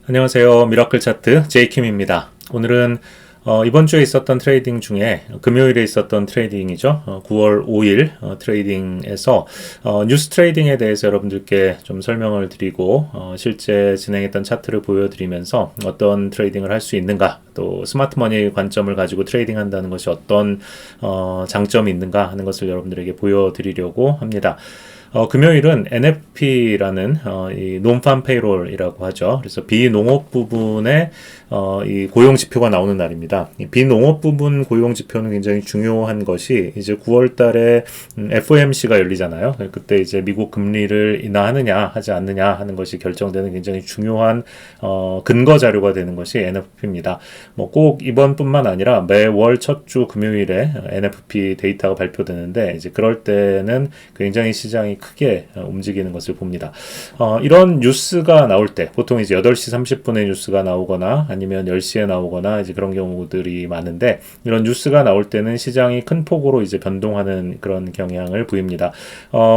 안녕하세요. 미라클 차트 제이킴입니다. 오늘은 이번 주에 있었던 트레이딩 중에 금요일에 있었던 트레이딩이죠. 9월 5일 트레이딩에서 뉴스 트레이딩에 대해서 여러분들께 좀 설명을 드리고 실제 진행했던 차트를 보여드리면서 어떤 트레이딩을 할 수 있는가, 또 스마트머니 관점을 가지고 트레이딩 한다는 것이 어떤 장점이 있는가 하는 것을 여러분들에게 보여드리려고 합니다. 금요일은 NFP라는 이 논팜 페이롤이라고 하죠. 그래서 비농업 부분의 이 고용 지표가 나오는 날입니다. 이 비농업 부분 고용 지표는 굉장히 중요한 것이 이제 9월 달에 FOMC가 열리잖아요. 그때 이제 미국 금리를 인하하느냐 하지 않느냐 하는 것이 결정되는 굉장히 중요한 근거 자료가 되는 것이 NFP입니다. 뭐 꼭 이번뿐만 아니라 매월 첫 주 금요일에 NFP 데이터가 발표되는데 이제 그럴 때는 굉장히 시장이 크게 움직이는 것을 봅니다. 이런 뉴스가 나올 때 보통 이제 8시 30분에 뉴스가 나오거나 아니면 10시에 나오거나 이제 그런 경우들이 많은데, 이런 뉴스가 나올 때는 시장이 큰 폭으로 이제 변동하는 그런 경향을 보입니다.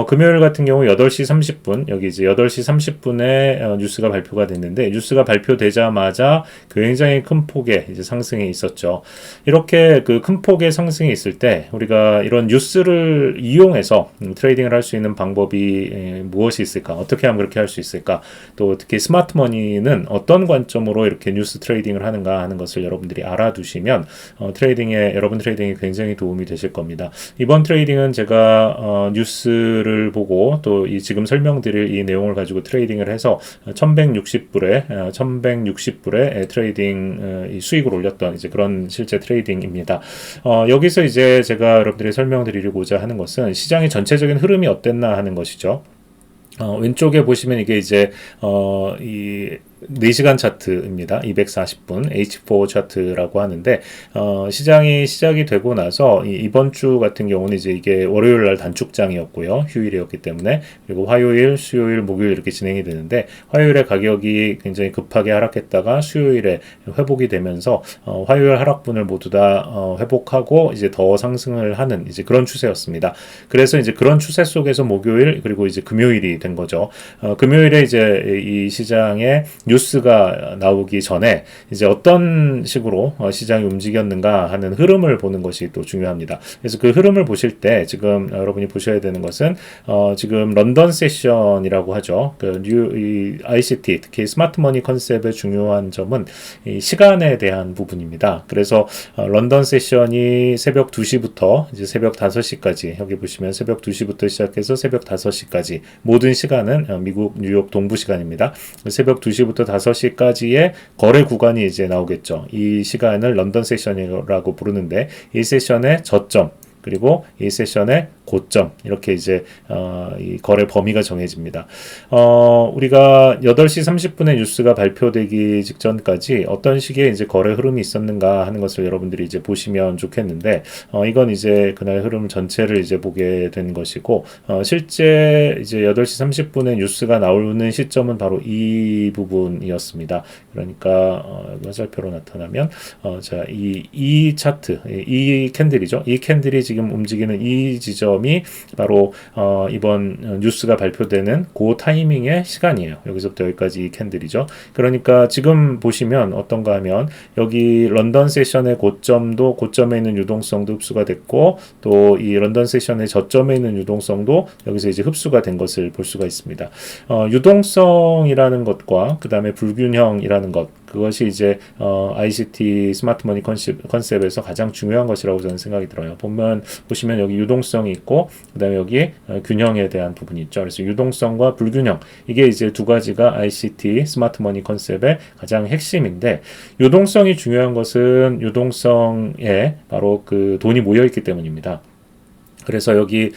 금요일 같은 경우 8시 30분, 여기 이제 8시 30분에 뉴스가 발표가 됐는데, 뉴스가 발표되자마자 굉장히 큰 폭의 이제 상승이 있었죠. 이렇게 그 큰 폭의 상승이 있을 때 우리가 이런 뉴스를 이용해서 트레이딩을 할 수 있는 방법이 무엇이 있을까? 어떻게 하면 그렇게 할 수 있을까? 또 특히 스마트머니는 어떤 관점으로 이렇게 뉴스 트레이딩을 하는가 하는 것을 여러분들이 알아두시면 여러분 트레이딩에 굉장히 도움이 되실 겁니다. 이번 트레이딩은 제가 뉴스를 보고 또 이 지금 설명드릴 이 내용을 가지고 트레이딩을 해서 1160불에 트레이딩 이 수익을 올렸던 이제 그런 실제 트레이딩입니다. 여기서 이제 제가 여러분들이 설명드리고자 하는 것은 시장의 전체적인 흐름이 어땠나 하는 것이죠. 왼쪽에 보시면 이게 이제 이 4시간 차트입니다. 240분 H4 차트라고 하는데, 시장이 시작이 되고 나서 이번 주 같은 경우는 이제 이게 월요일 날 단축장이었고요. 휴일이었기 때문에. 그리고 화요일, 수요일, 목요일 이렇게 진행이 되는데, 화요일에 가격이 굉장히 급하게 하락했다가 수요일에 회복이 되면서 화요일 하락분을 모두 다 회복하고 이제 더 상승을 하는 이제 그런 추세였습니다. 그래서 이제 그런 추세 속에서 목요일 그리고 이제 금요일이 된 거죠. 금요일에 이제 이 시장에 뉴스가 나오기 전에 이제 어떤 식으로 시장이 움직였는가 하는 흐름을 보는 것이 또 중요합니다. 그래서 그 흐름을 보실 때 지금 여러분이 보셔야 되는 것은 지금 런던 세션이라고 하죠. 이 ICT, 특히 스마트머니 컨셉의 중요한 점은 이 시간에 대한 부분입니다. 그래서 런던 세션이 새벽 2시부터 이제 새벽 5시까지, 여기 보시면 새벽 2시부터 시작해서 새벽 5시까지 모든 시간은 미국 뉴욕 동부 시간입니다. 새벽 2시부터 5시까지의 거래 구간이 이제 나오겠죠. 이 시간을 런던 세션이라고 부르는데, 이 세션의 저점 그리고 이 세션의 고점, 이렇게 이제 이 거래 범위가 정해집니다. 우리가 8시 30분에 뉴스가 발표되기 직전까지 어떤 식의 이제 거래 흐름이 있었는가 하는 것을 여러분들이 이제 보시면 좋겠는데, 이건 이제 그날 흐름 전체를 이제 보게 된 것이고, 실제 이제 8시 30분에 뉴스가 나오는 시점은 바로 이 부분이었습니다. 그러니까 화살표로 나타나면 자, 이 차트, 이 캔들이죠. 이 캔들이 지금 움직이는 이 지점이 바로 이번 뉴스가 발표되는 그 타이밍의 시간이에요. 여기서부터 여기까지 이 캔들이죠. 그러니까 지금 보시면 어떤가 하면 여기 런던 세션의 고점에 있는 유동성도 흡수가 됐고, 또 이 런던 세션의 저점에 있는 유동성도 여기서 이제 흡수가 된 것을 볼 수가 있습니다. 유동성이라는 것과 그 다음에 불균형이라는 것, 그것이 이제 ICT 스마트머니 컨셉에서 가장 중요한 것이라고 저는 생각이 들어요. 보시면 여기 유동성이 있고, 그 다음에 여기 균형에 대한 부분이 있죠. 그래서 유동성과 불균형, 이게 이제 두 가지가 ICT 스마트머니 컨셉의 가장 핵심인데, 유동성이 중요한 것은 유동성에 바로 그 돈이 모여있기 때문입니다. 그래서 여기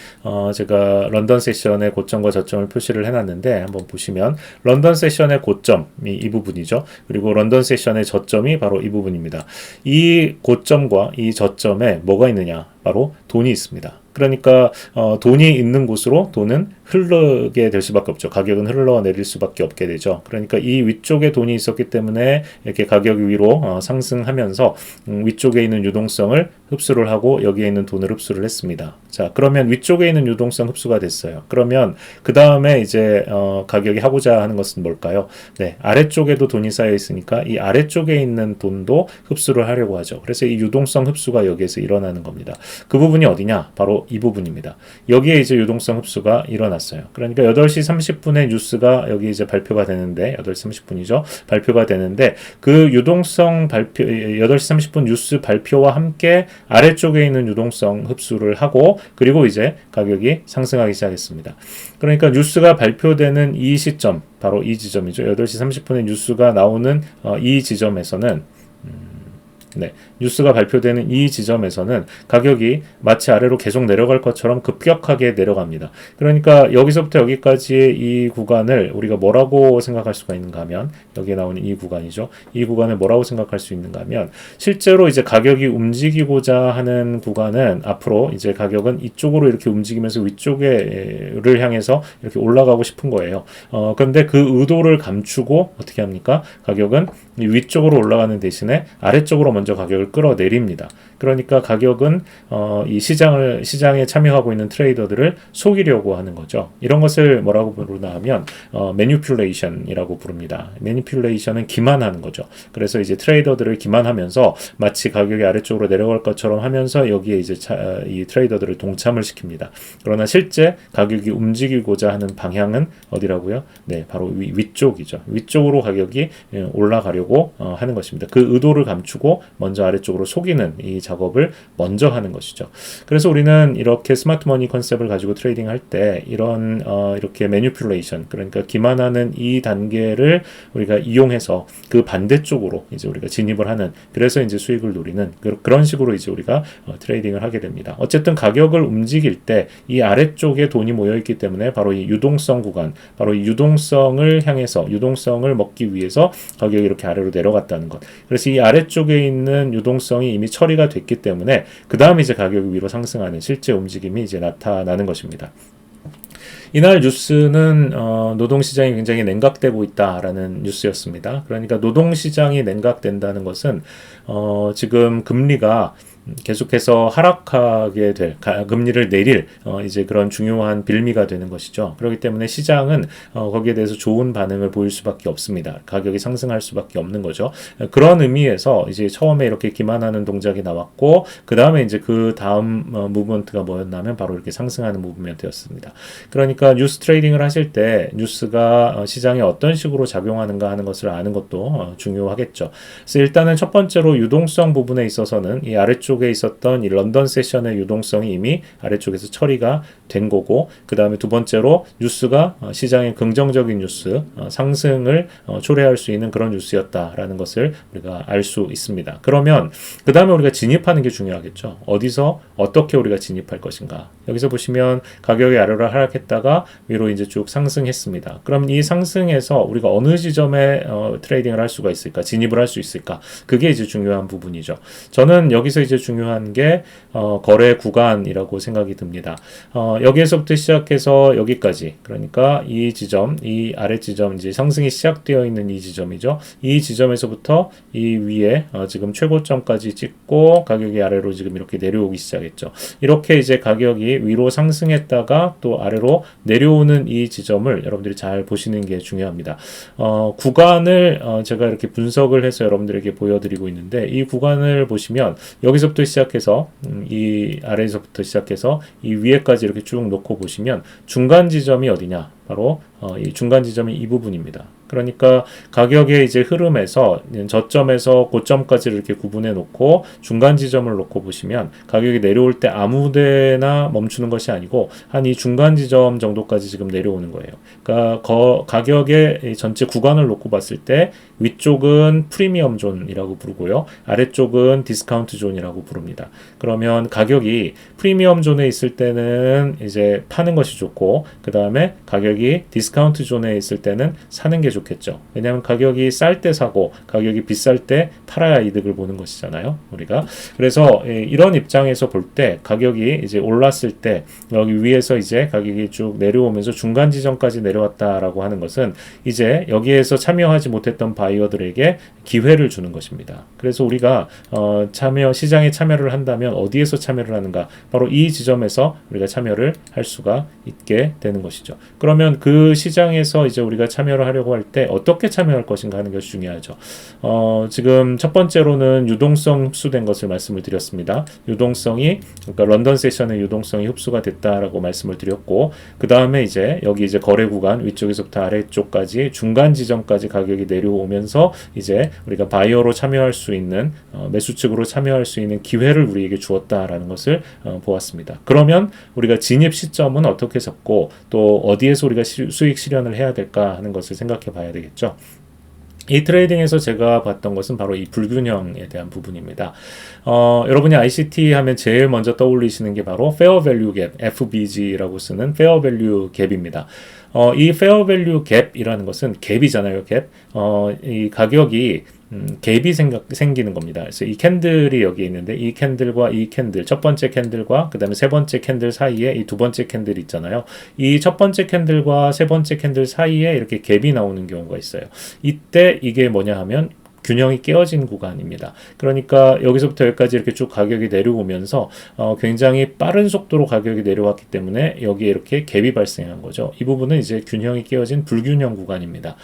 제가 런던 세션의 고점과 저점을 표시를 해놨는데, 한번 보시면 런던 세션의 고점이 이 부분이죠. 그리고 런던 세션의 저점이 바로 이 부분입니다. 이 고점과 이 저점에 뭐가 있느냐? 바로 돈이 있습니다. 그러니까 돈이 있는 곳으로 돈은 흐르게 될 수밖에 없죠. 가격은 흘러내릴 수밖에 없게 되죠. 그러니까 이 위쪽에 돈이 있었기 때문에 이렇게 가격이 위로 상승하면서 위쪽에 있는 유동성을 흡수를 하고 여기에 있는 돈을 흡수를 했습니다. 자, 그러면 위쪽에 있는 유동성 흡수가 됐어요. 그러면 그 다음에 이제 가격이 하고자 하는 것은 뭘까요? 네, 아래쪽에도 돈이 쌓여 있으니까 이 아래쪽에 있는 돈도 흡수를 하려고 하죠. 그래서 이 유동성 흡수가 여기에서 일어나는 겁니다. 그 부분이 어디냐? 바로 이 부분입니다. 여기에 이제 유동성 흡수가 일어났어요. 그러니까 8시 30분에 뉴스가 여기 이제 발표가 되는데 8시 30분이죠. 발표가 되는데 그 유동성 발표 8시 30분 뉴스 발표와 함께 아래쪽에 있는 유동성 흡수를 하고 그리고 이제 가격이 상승하기 시작했습니다. 그러니까 뉴스가 발표되는 이 시점, 바로 이 지점이죠. 8시 30분에 뉴스가 나오는 이 지점에서는 네, 뉴스가 발표되는 이 지점에서는 가격이 마치 아래로 계속 내려갈 것처럼 급격하게 내려갑니다. 그러니까 여기서부터 여기까지의 이 구간을 우리가 뭐라고 생각할 수가 있는가 하면 여기에 나오는 이 구간이죠. 이 구간을 뭐라고 생각할 수 있는가 하면 실제로 이제 가격이 움직이고자 하는 구간은 앞으로 이제 가격은 이쪽으로 이렇게 움직이면서 위쪽에를 향해서 이렇게 올라가고 싶은 거예요. 그런데 그 의도를 감추고 어떻게 합니까? 가격은 위쪽으로 올라가는 대신에 아래쪽으로 먼저 가격을 끌어내립니다. 그러니까 가격은 이 시장에 참여하고 있는 트레이더들을 속이려고 하는 거죠. 이런 것을 뭐라고 부르나 하면 매니퓰레이션이라고 부릅니다. 매니퓰레이션은 기만하는 거죠. 그래서 이제 트레이더들을 기만하면서 마치 가격이 아래쪽으로 내려갈 것처럼 하면서 여기에 이제 이 트레이더들을 동참을 시킵니다. 그러나 실제 가격이 움직이고자 하는 방향은 어디라고요? 네, 바로 위쪽이죠. 위쪽으로 가격이 올라가려고 하는 것입니다. 그 의도를 감추고 먼저 아래쪽으로 속이는 이 작업을 먼저 하는 것이죠. 그래서 우리는 이렇게 스마트 머니 컨셉을 가지고 트레이딩 할 때 이런 이렇게 매니퓰레이션, 그러니까 기만하는 이 단계를 우리가 이용해서 그 반대쪽으로 이제 우리가 진입을 하는, 그래서 이제 수익을 노리는 그런 식으로 이제 우리가 트레이딩을 하게 됩니다. 어쨌든 가격을 움직일 때 이 아래쪽에 돈이 모여 있기 때문에 바로 이 유동성 구간, 바로 이 유동성을 향해서 유동성을 먹기 위해서 가격이 이렇게 아래로 내려갔다는 것. 그래서 이 아래쪽에 있는 유동성이 이미 처리가 됐기 때문에 그 다음에 이제 가격이 위로 상승하는 실제 움직임이 이제 나타나는 것입니다. 이날 뉴스는 노동시장이 굉장히 냉각되고 있다라는 뉴스였습니다. 그러니까 노동시장이 냉각된다는 것은 지금 금리가 계속해서 하락하게 될, 금리를 내릴 이제 그런 중요한 빌미가 되는 것이죠. 그렇기 때문에 시장은 거기에 대해서 좋은 반응을 보일 수밖에 없습니다. 가격이 상승할 수밖에 없는 거죠. 그런 의미에서 이제 처음에 이렇게 기만하는 동작이 나왔고 그 다음에 이제 그 다음 무브먼트가 뭐였냐면 바로 이렇게 상승하는 무브먼트였습니다. 그러니까 뉴스 트레이딩을 하실 때 뉴스가 시장에 어떤 식으로 작용하는가 하는 것을 아는 것도 중요하겠죠. 그래서 일단은 첫 번째로 유동성 부분에 있어서는 이 아래쪽에 있었던 이 런던 세션의 유동성이 이미 아래쪽에서 처리가 된 거고, 그 다음에 두 번째로 뉴스가 시장의 긍정적인 뉴스, 상승을 초래할 수 있는 그런 뉴스였다라는 것을 우리가 알 수 있습니다. 그러면 그 다음에 우리가 진입하는 게 중요하겠죠. 어디서 어떻게 우리가 진입할 것인가. 여기서 보시면 가격이 아래로 하락했다가 위로 이제 쭉 상승했습니다. 그럼 이 상승에서 우리가 어느 지점에 트레이딩을 할 수가 있을까, 진입을 할 수 있을까, 그게 이제 중요한 부분이죠. 저는 여기서 이제 중요한 게 거래 구간이라고 생각이 듭니다. 여기에서부터 시작해서 여기까지, 그러니까 이 지점, 이 아래 지점, 이제 상승이 시작되어 있는 이 지점이죠. 이 지점에서부터 이 위에 지금 최고점까지 찍고 가격이 아래로 지금 이렇게 내려오기 시작했죠. 이렇게 이제 가격이 위로 상승했다가 또 아래로 내려오는 이 지점을 여러분들이 잘 보시는 게 중요합니다. 구간을 제가 이렇게 분석을 해서 여러분들에게 보여드리고 있는데, 이 구간을 보시면 여기서부터 시작해서 이 아래에서부터 시작해서 이 위에까지 이렇게 쭉 놓고 보시면 중간 지점이 어디냐? 바로 이 중간 지점이 이 부분입니다. 그러니까 가격의 이제 흐름에서 저점에서 고점까지를 이렇게 구분해 놓고 중간 지점을 놓고 보시면 가격이 내려올 때 아무데나 멈추는 것이 아니고 한 이 중간 지점 정도까지 지금 내려오는 거예요. 그러니까 가격의 전체 구간을 놓고 봤을 때 위쪽은 프리미엄 존이라고 부르고요. 아래쪽은 디스카운트 존이라고 부릅니다. 그러면 가격이 프리미엄 존에 있을 때는 이제 파는 것이 좋고, 그 다음에 가격이 디스카운트 존에 있을 때는 사는 게 좋겠죠. 좋겠죠. 왜냐하면 가격이 쌀 때 사고 가격이 비쌀 때 팔아야 이득을 보는 것이잖아요. 우리가. 그래서 이런 입장에서 볼 때 가격이 이제 올랐을 때 여기 위에서 이제 가격이 쭉 내려오면서 중간 지점까지 내려왔다라고 하는 것은 이제 여기에서 참여하지 못했던 바이어들에게 기회를 주는 것입니다. 그래서 우리가 시장에 참여를 한다면 어디에서 참여를 하는가? 바로 이 지점에서 우리가 참여를 할 수가 있게 되는 것이죠. 그러면 그 시장에서 이제 우리가 참여를 하려고 할 때 어떻게 참여할 것인가 하는 것이 중요하죠. 지금 첫 번째로는 유동성 흡수된 것을 말씀을 드렸습니다. 유동성이 그러니까 런던 세션의 유동성이 흡수가 됐다라고 말씀을 드렸고 그 다음에 이제 여기 이제 거래 구간 위쪽에서부터 아래쪽까지 중간 지점까지 가격이 내려오면서 이제 우리가 바이어로 참여할 수 있는 매수 측으로 참여할 수 있는 기회를 우리에게 주었다라는 것을 보았습니다. 그러면 우리가 진입 시점은 어떻게 잡고 또 어디에서 우리가 수익 실현을 해야 될까 하는 것을 생각해 봐야 되겠죠. 이 트레이딩에서 제가 봤던 것은 바로 이 불균형에 대한 부분입니다. 여러분이 ICT 하면 제일 먼저 떠올리시는 게 바로 Fair Value Gap, FVG라고 쓰는 Fair Value Gap입니다. 이 Fair Value Gap이라는 것은 갭이잖아요, 갭. 이 가격이 갭이 생기는 겁니다. 그래서 이 캔들이 여기 있는데 이 캔들과 이 캔들, 첫 번째 캔들과 그 다음에 세 번째 캔들 사이에 이 두 번째 캔들 있잖아요. 이 첫 번째 캔들과 세 번째 캔들 사이에 이렇게 갭이 나오는 경우가 있어요. 이때 이게 뭐냐 하면 균형이 깨어진 구간입니다. 그러니까 여기서부터 여기까지 이렇게 쭉 가격이 내려오면서 굉장히 빠른 속도로 가격이 내려왔기 때문에 여기에 이렇게 갭이 발생한 거죠. 이 부분은 이제 균형이 깨어진 불균형 구간입니다.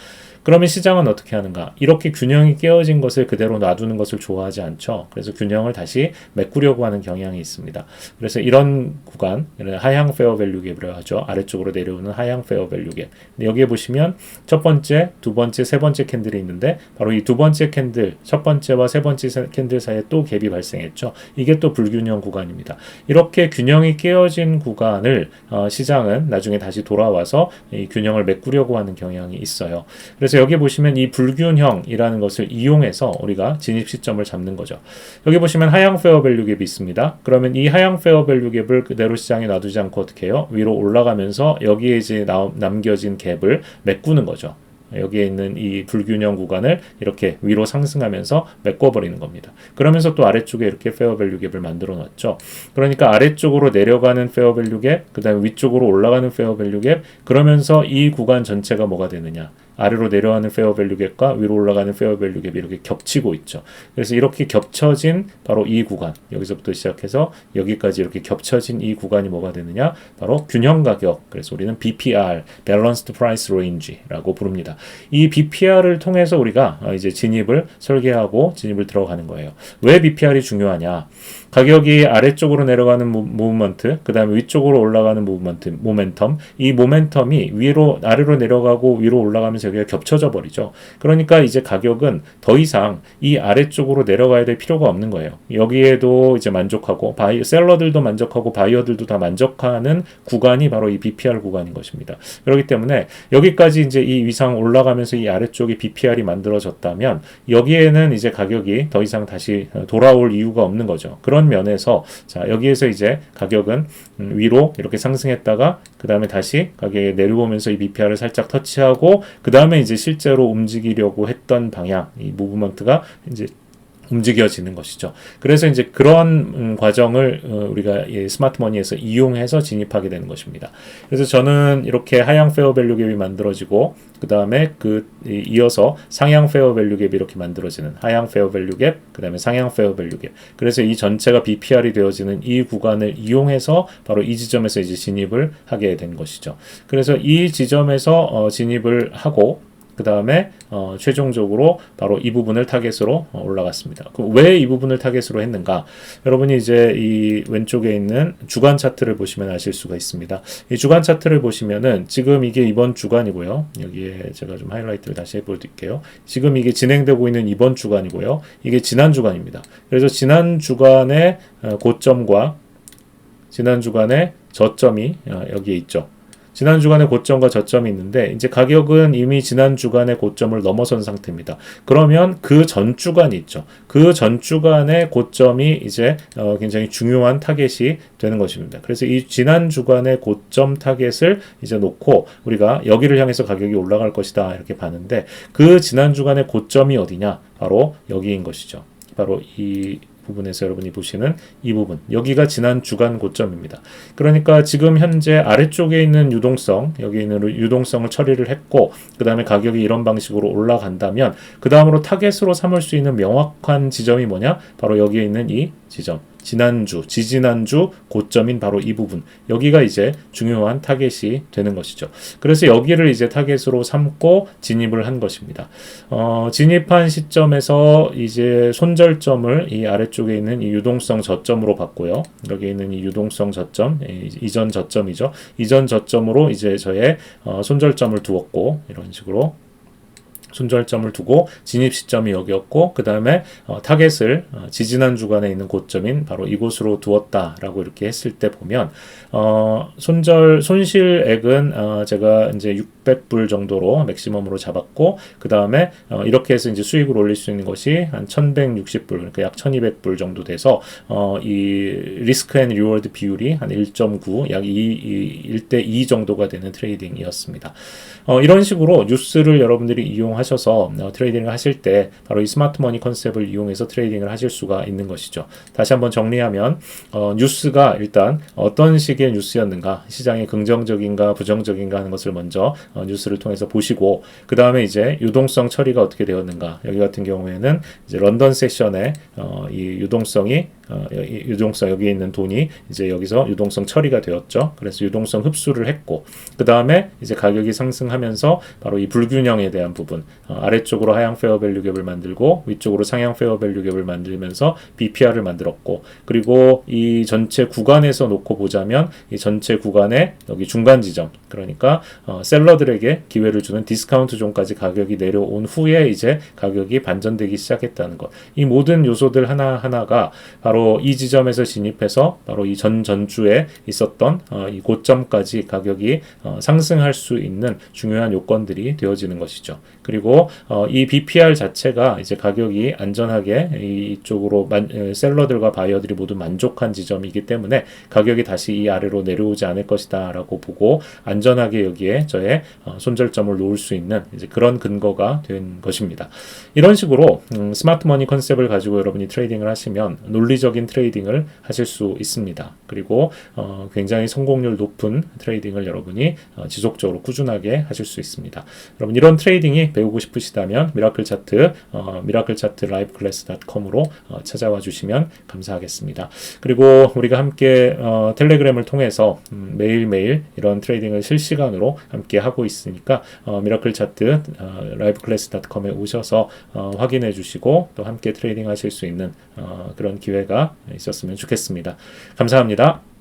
그러면 시장은 어떻게 하는가? 이렇게 균형이 깨어진 것을 그대로 놔두는 것을 좋아하지 않죠. 그래서 균형을 다시 메꾸려고 하는 경향이 있습니다. 그래서 이런 구간, 하향 페어 밸류 갭이라고 하죠. 아래쪽으로 내려오는 하향 페어 밸류 갭. 여기에 보시면 첫 번째, 두 번째, 세 번째 캔들이 있는데 바로 이 두 번째 캔들, 첫 번째와 세 번째 캔들 사이에 또 갭이 발생했죠. 이게 또 불균형 구간입니다. 이렇게 균형이 깨어진 구간을 시장은 나중에 다시 돌아와서 이 균형을 메꾸려고 하는 경향이 있어요. 그래서 여기 보시면 이 불균형이라는 것을 이용해서 우리가 진입 시점을 잡는 거죠. 여기 보시면 하향 페어 밸류 갭이 있습니다. 그러면 이 하향 페어 밸류 갭을 그대로 시장에 놔두지 않고 어떻게 해요? 위로 올라가면서 여기에 이제 남겨진 갭을 메꾸는 거죠. 여기에 있는 이 불균형 구간을 이렇게 위로 상승하면서 메꿔버리는 겁니다. 그러면서 또 아래쪽에 이렇게 페어 밸류 갭을 만들어 놨죠. 그러니까 아래쪽으로 내려가는 페어 밸류 갭, 그 다음에 위쪽으로 올라가는 페어 밸류 갭, 그러면서 이 구간 전체가 뭐가 되느냐? 아래로 내려가는 페어 밸류 갭과 위로 올라가는 페어 밸류 갭이 이렇게 겹치고 있죠. 그래서 이렇게 겹쳐진 바로 이 구간, 여기서부터 시작해서 여기까지 이렇게 겹쳐진 이 구간이 뭐가 되느냐? 바로 균형 가격. 그래서 우리는 BPR, Balanced Price Range라고 부릅니다. 이 BPR을 통해서 우리가 이제 진입을 설계하고 진입을 들어가는 거예요. 왜 BPR이 중요하냐? 가격이 아래쪽으로 내려가는 무브먼트, 그 다음에 위쪽으로 올라가는 모멘텀, 이 모멘텀이 아래로 내려가고 위로 올라가면서 여기가 겹쳐져 버리죠. 그러니까 이제 가격은 더 이상 이 아래쪽으로 내려가야 될 필요가 없는 거예요. 여기에도 이제 만족하고 셀러들도 만족하고 바이어들도 다 만족하는 구간이 바로 이 BPR 구간인 것입니다. 그렇기 때문에 여기까지 이제 이 위상 올라가면서 이 아래쪽에 BPR이 만들어졌다면 여기에는 이제 가격이 더 이상 다시 돌아올 이유가 없는 거죠. 그런 면에서 자, 여기에서 이제 가격은 위로 이렇게 상승했다가 그 다음에 다시 가격이 내려오면서 이 BPR을 살짝 터치하고 그 다음에 이제 실제로 움직이려고 했던 방향, 이 무브먼트가 이제 움직여지는 것이죠. 그래서 이제 그런 과정을 우리가 스마트머니에서 이용해서 진입하게 되는 것입니다. 그래서 저는 이렇게 하향 페어 밸류 갭이 만들어지고 그 다음에 이어서 상향 페어 밸류 갭이 이렇게 만들어지는 하향 페어 밸류 갭, 그 다음에 상향 페어 밸류 갭. 그래서 이 전체가 BPR이 되어지는 이 구간을 이용해서 바로 이 지점에서 이제 진입을 하게 된 것이죠. 그래서 이 지점에서 진입을 하고 그 다음에 최종적으로 바로 이 부분을 타겟으로 올라갔습니다. 왜 이 부분을 타겟으로 했는가? 여러분이 이제 이 왼쪽에 있는 주간 차트를 보시면 아실 수가 있습니다. 이 주간 차트를 보시면은 지금 이게 이번 주간이고요. 여기에 제가 좀 하이라이트를 다시 해볼게요. 지금 이게 진행되고 있는 이번 주간이고요. 이게 지난 주간입니다. 그래서 지난 주간의 고점과 지난 주간의 저점이 여기에 있죠. 지난 주간의 고점과 저점이 있는데 이제 가격은 이미 지난 주간의 고점을 넘어선 상태입니다. 그러면 그 전 주간이 있죠. 그 전 주간의 고점이 이제 굉장히 중요한 타겟이 되는 것입니다. 그래서 이 지난 주간의 고점 타겟을 이제 놓고 우리가 여기를 향해서 가격이 올라갈 것이다 이렇게 봤는데 그 지난 주간의 고점이 어디냐? 바로 여기인 것이죠. 바로 이 부분에서 여러분이 보시는 이 부분, 여기가 지난 주간 고점입니다. 그러니까 지금 현재 아래쪽에 있는 유동성, 여기 있는 유동성을 처리를 했고 그 다음에 가격이 이런 방식으로 올라간다면 그 다음으로 타겟으로 삼을 수 있는 명확한 지점이 뭐냐? 바로 여기에 있는 이 지점, 지난주, 지지난주 고점인 바로 이 부분, 여기가 이제 중요한 타겟이 되는 것이죠. 그래서 여기를 이제 타겟으로 삼고 진입을 한 것입니다. 진입한 시점에서 이제 손절점을 이 아래쪽에 있는 이 유동성 저점으로 봤고요. 여기 있는 이 유동성 저점, 이전 저점이죠. 이전 저점으로 이제 저의 손절점을 두었고 이런 식으로 손절점을 두고 진입 시점이 여기였고 그 다음에 타겟을 지지난 주간에 있는 고점인 바로 이곳으로 두었다라고 이렇게 했을 때 보면 손실액은 제가 이제 600불 정도로 맥시멈으로 잡았고 그 다음에 이렇게 해서 이제 수익을 올릴 수 있는 것이 한 1160불 그러니까 약 1200불 정도 돼서 이 리스크 앤 리워드 비율이 한 1.9 약 1대2 정도가 되는 트레이딩이었습니다. 이런 식으로 뉴스를 여러분들이 이용하셔서 트레이딩을 하실 때 바로 이 스마트 머니 컨셉을 이용해서 트레이딩을 하실 수가 있는 것이죠. 다시 한번 정리하면 뉴스가 일단 어떤 식의 뉴스였는가, 시장이 긍정적인가 부정적인가 하는 것을 먼저 뉴스를 통해서 보시고 그 다음에 이제 유동성 처리가 어떻게 되었는가, 여기 같은 경우에는 이제 런던 세션에 이 유동성이 유동성 여기에 있는 돈이 이제 여기서 유동성 처리가 되었죠. 그래서 유동성 흡수를 했고 그 다음에 이제 가격이 상승하면서 바로 이 불균형에 대한 부분 아래쪽으로 하향 페어밸류 갭을 만들고 위쪽으로 상향 페어밸류 갭을 만들면서 BPR을 만들었고 그리고 이 전체 구간에서 놓고 보자면 이 전체 구간의 여기 중간 지점 그러니까 셀러들에게 기회를 주는 디스카운트 존까지 가격이 내려온 후에 이제 가격이 반전되기 시작했다는 것. 이 모든 요소들 하나하나가 바로 이 지점에서 진입해서 바로 이 전주에 있었던 이 고점까지 가격이 상승할 수 있는 중요한 요건들이 되어지는 것이죠. 그리고 이 BPR 자체가 이제 가격이 안전하게 이쪽으로 셀러들과 바이어들이 모두 만족한 지점이기 때문에 가격이 다시 이 아래로 내려오지 않을 것이다 라고 보고 안전하게 여기에 저의 손절점을 놓을 수 있는 이제 그런 근거가 된 것입니다. 이런 식으로 스마트 머니 컨셉을 가지고 여러분이 트레이딩을 하시면 논리적인 트레이딩을 하실 수 있습니다. 그리고 굉장히 성공률 높은 트레이딩을 여러분이 지속적으로 꾸준하게 하실 수 있습니다. 여러분 이런 트레이딩이 배우고 싶으시다면 미라클 차트 liveclass.com으로 찾아와 주시면 감사하겠습니다. 그리고 우리가 함께 텔레그램을 통해서 매일매일 이런 트레이딩을 실시간으로 함께 하고 있으니까 미라클 차트 liveclass.com에 오셔서 확인해 주시고 또 함께 트레이딩 하실 수 있는 그런 기회가 있었으면 좋겠습니다. 감사합니다.